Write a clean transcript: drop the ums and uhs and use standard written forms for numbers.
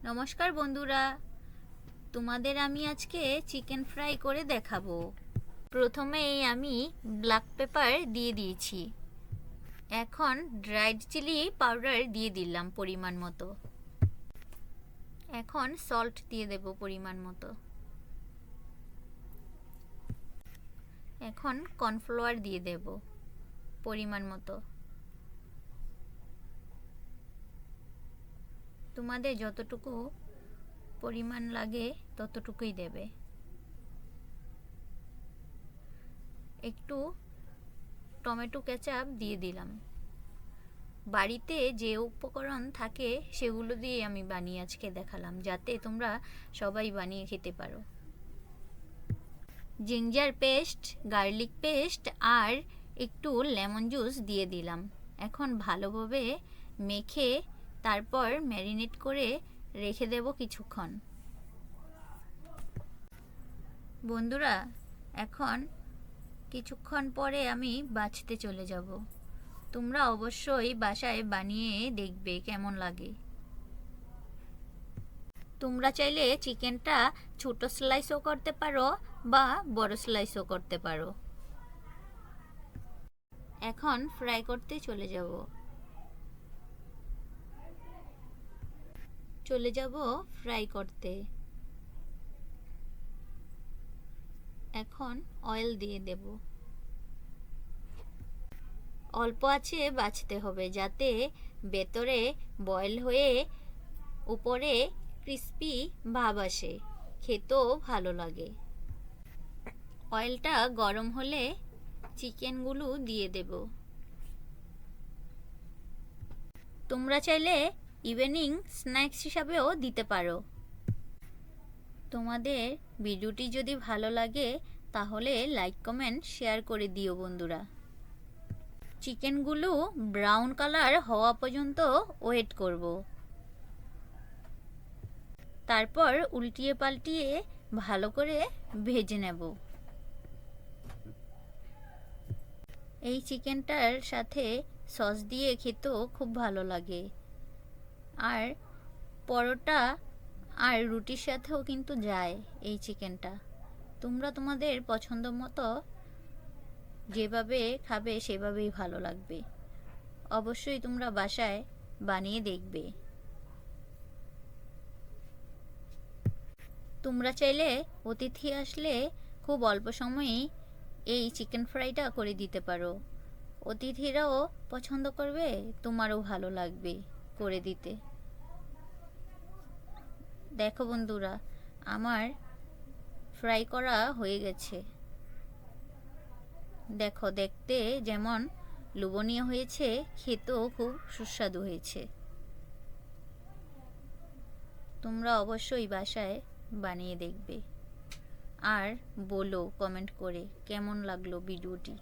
নমস্কার বন্ধুরা, তোমাদের আমি আজকে চিকেন ফ্রাই করে দেখাবো। প্রথমেই আমি ব্ল্যাক পেপার দিয়ে দিয়েছি। এখন ড্রাইড চিলি পাউডার দিয়ে দিলাম পরিমাণ মতো। এখন সল্ট দিয়ে দেব পরিমাণ মতো। এখন কর্নফ্লাওয়ার দিয়ে দেব পরিমাণ মতো। তোমাদের যতটুকু পরিমাণ লাগে ততটুকুই দেবে। একটু টমেটো কেচাপ দিয়ে দিলাম। বাড়িতে যে উপকরণ থাকে সেগুলো দিয়ে আমি বানিয়ে আজকে দেখালাম, যাতে তোমরা সবাই বানিয়ে খেতে পারো। জিঞ্জার পেস্ট, গার্লিক পেস্ট আর একটু লেমন জুস দিয়ে দিলাম। এখন ভালোভাবে মেখে তারপর ম্যারিনেট করে রেখে দেব কিছুক্ষণ। বন্ধুরা, এখন কিছুক্ষণ পরে আমি বাছতে চলে যাব। তোমরা অবশ্যই বাসায় বানিয়ে দেখবে কেমন লাগে। তোমরা চাইলে চিকেনটা ছোট স্লাইসও করতে পারো বা বড় স্লাইসও করতে পারো। এখন ফ্রাই করতে চলে যাব ফ্রাই করতে। এখন অয়েল দিয়ে দেব। অল্প আছে বাছতে হবে, যাতে ভেতরে বয়েল হয়ে উপরে ক্রিস্পি ভাব আসে, খেতেও ভালো লাগে। অয়েলটা গরম হলে চিকেনগুলো দিয়ে দেব। তোমরা চাইলে ইভিনিং স্ন্যাক্স হিসাবেও দিতে পারো। তোমাদের ভিডিওটি যদি ভালো লাগে তাহলে লাইক কমেন্ট শেয়ার করে দিও বন্ধুরা। চিকেনগুলো ব্রাউন কালার হওয়া পর্যন্ত ওয়েট করব। তারপর উল্টিয়ে পাল্টিয়ে ভালো করে ভেজে নেব। এই চিকেনটার সাথে সস দিয়ে খেতেও খুব ভালো লাগে, আর পরোটা আর রুটির সাথেও কিন্তু যায় এই চিকেনটা। তোমরা তোমাদের পছন্দ মতো যেভাবে খাবে সেভাবেই ভালো লাগবে। অবশ্যই তোমরা বাসায় বানিয়ে দেখবে। তোমরা চাইলে অতিথি আসলে খুব অল্প সময়েই এই চিকেন ফ্রাইটা করে দিতে পারো। অতিথিরাও পছন্দ করবে, তোমারও ভালো লাগবে করে দিতে। দেখো বন্ধুরা, আমার ফ্রাই করা হয়ে গেছে। দেখো, দেখতে যেমন লোভনীয় হয়েছে, খেতেও খুব সুস্বাদু হয়েছে। তোমরা অবশ্যই বাসায় বানিয়ে দেখবে আর বলো কমেন্ট করে কেমন লাগলো ভিডিওটি।